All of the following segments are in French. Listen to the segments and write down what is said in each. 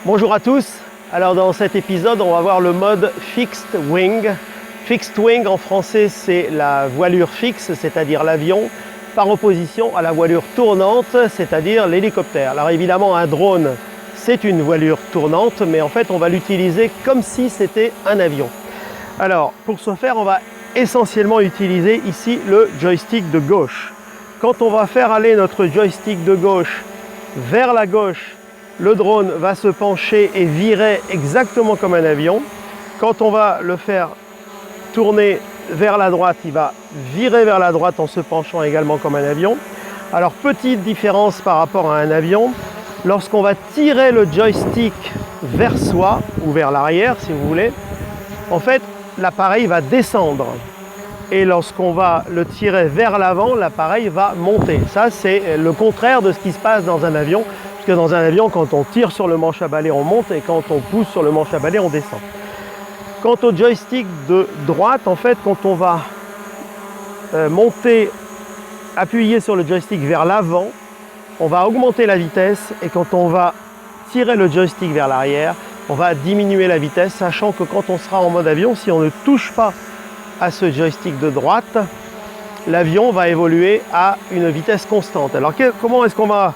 Bonjour à tous. Alors dans cet épisode, on va voir le mode Fixed Wing. Fixed Wing en français, c'est la voilure fixe, c'est-à-dire l'avion, par opposition à la voilure tournante, c'est-à-dire l'hélicoptère. Alors évidemment, un drone, c'est une voilure tournante, mais en fait, on va l'utiliser comme si c'était un avion. Alors, pour ce faire, on va essentiellement utiliser ici le joystick de gauche. Quand on va faire aller notre joystick de gauche vers la gauche, le drone va se pencher et virer exactement comme un avion. Quand on va le faire tourner vers la droite, il va virer vers la droite en se penchant également comme un avion. Alors, petite différence par rapport à un avion, lorsqu'on va tirer le joystick vers soi, ou vers l'arrière si vous voulez, en fait, l'appareil va descendre. Et lorsqu'on va le tirer vers l'avant, l'appareil va monter. Ça, c'est le contraire de ce qui se passe dans un avion. Parce que dans un avion, quand on tire sur le manche à balai, on monte, et quand on pousse sur le manche à balai, on descend. Quant au joystick de droite, en fait, quand on va appuyer sur le joystick vers l'avant, on va augmenter la vitesse, et quand on va tirer le joystick vers l'arrière, on va diminuer la vitesse, sachant que quand on sera en mode avion, si on ne touche pas à ce joystick de droite, l'avion va évoluer à une vitesse constante. Alors comment est-ce qu'on va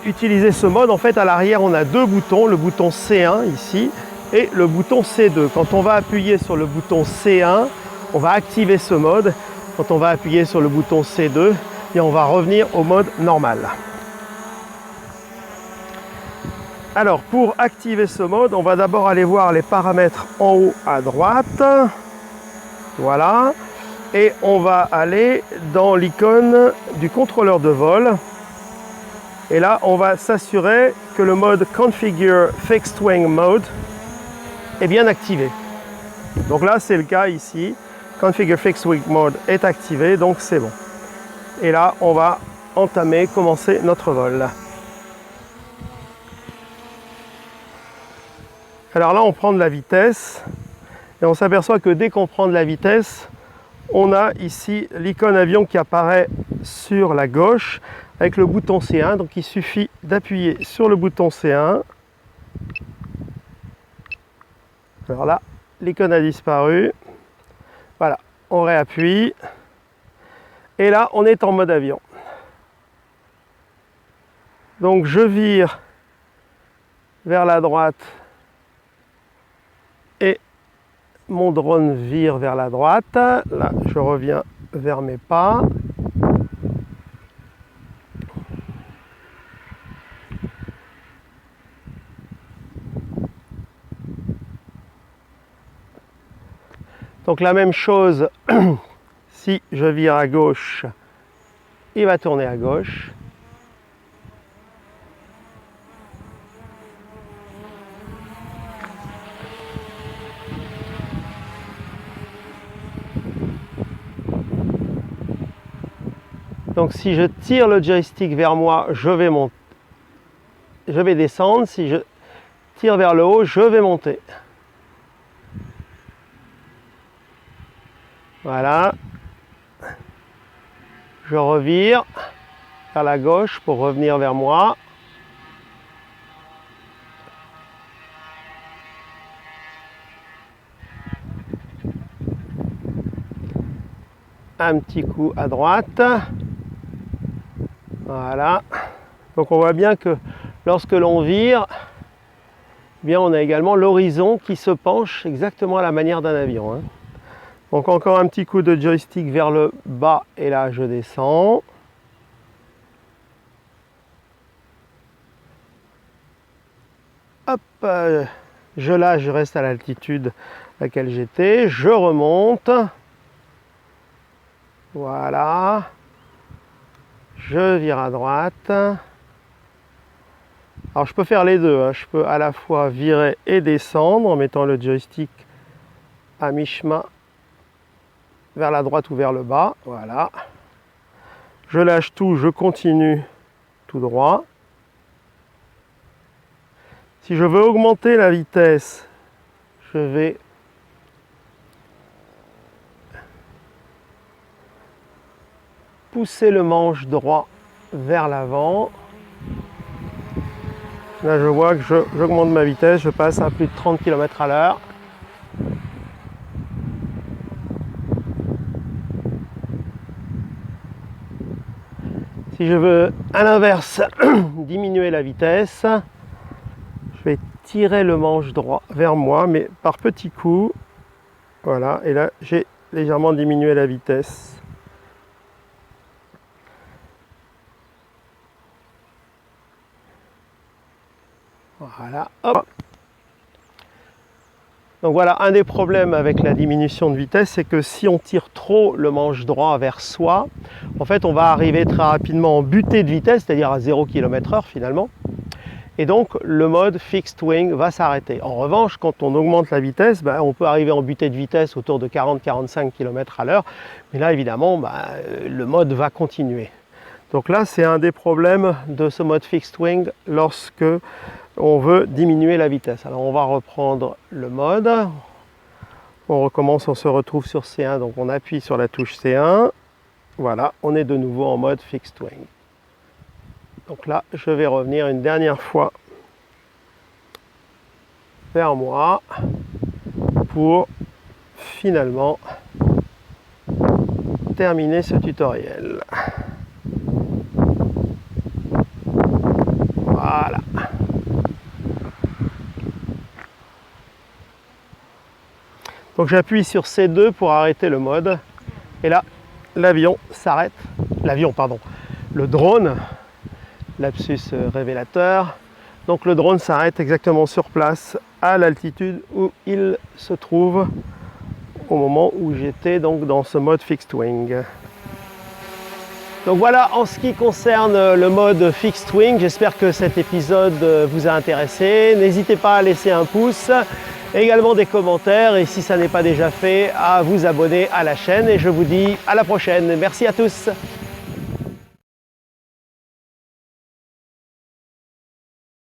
utiliser ce mode? En fait, à l'arrière, on a deux boutons, le bouton C1 ici et le bouton C2. Quand on va appuyer sur le bouton C1, on va activer ce mode. Quand on va appuyer sur le bouton C2, et on va revenir au mode normal. Alors, pour activer ce mode, on va d'abord aller voir les paramètres en haut à droite. Voilà. Et on va aller dans l'icône du contrôleur de vol. Et là, on va s'assurer que le mode Configure Fixed Wing Mode est bien activé. Donc là, c'est le cas ici. Configure Fixed Wing Mode est activé, donc c'est bon. Et là, on va commencer notre vol. Alors là, on prend de la vitesse. Et on s'aperçoit que dès qu'on prend de la vitesse, on a ici l'icône avion qui apparaît sur la gauche avec le bouton C1. Donc il suffit d'appuyer sur le bouton C1. Alors là, l'icône a disparu. Voilà, on réappuie. Et là, on est en mode avion. Donc je vire vers la droite et mon drone vire vers la droite. Là, je reviens vers mes pas. Donc la même chose, si je vire à gauche, il va tourner à gauche. Donc si je tire le joystick vers moi, je vais descendre. Si je tire vers le haut, je vais monter. Voilà. Je revire vers la gauche pour revenir vers moi. Un petit coup à droite. Voilà. Donc on voit bien que lorsque l'on vire, eh bien on a également l'horizon qui se penche exactement à la manière d'un avion, hein. Donc encore un petit coup de joystick vers le bas et là je descends. Hop, je lâche, je reste à l'altitude à laquelle j'étais, je remonte. Voilà. Je vire à droite. Alors je peux faire les deux, hein. Je peux à la fois virer et descendre en mettant le joystick à mi-chemin vers la droite ou vers le bas. Voilà. Je lâche tout, je continue tout droit. Si je veux augmenter la vitesse, je vais pousser le manche droit vers l'avant. Là, je vois que j'augmente ma vitesse, je passe à plus de 30 km à l'heure. Si je veux, à l'inverse, diminuer la vitesse, je vais tirer le manche droit vers moi, mais par petits coups. Voilà, et là, j'ai légèrement diminué la vitesse. Voilà, hop. Donc voilà, un des problèmes avec la diminution de vitesse, c'est que si on tire trop le manche droit vers soi, en fait, on va arriver très rapidement en butée de vitesse, c'est-à-dire à 0 km/h finalement. Et donc, le mode Fixed Wing va s'arrêter. En revanche, quand on augmente la vitesse, on peut arriver en butée de vitesse autour de 40-45 km à l'heure. Mais là, évidemment, le mode va continuer. Donc là, c'est un des problèmes de ce mode Fixed Wing lorsque on veut diminuer la vitesse. Alors on va reprendre le mode. On recommence, on se retrouve sur C1, donc on appuie sur la touche C1. Voilà, on est de nouveau en mode Fixed Wing. Donc là, je vais revenir une dernière fois vers moi pour finalement terminer ce tutoriel. Voilà. Donc j'appuie sur C2 pour arrêter le mode. Et là, l'avion s'arrête. L'avion, pardon. Le drone, lapsus révélateur. Donc le drone s'arrête exactement sur place, à l'altitude où il se trouve au moment où j'étais donc dans ce mode Fixed Wing. Donc voilà en ce qui concerne le mode Fixed Wing, j'espère que cet épisode vous a intéressé. N'hésitez pas à laisser un pouce, également des commentaires et si ça n'est pas déjà fait, à vous abonner à la chaîne et je vous dis à la prochaine. Merci à tous.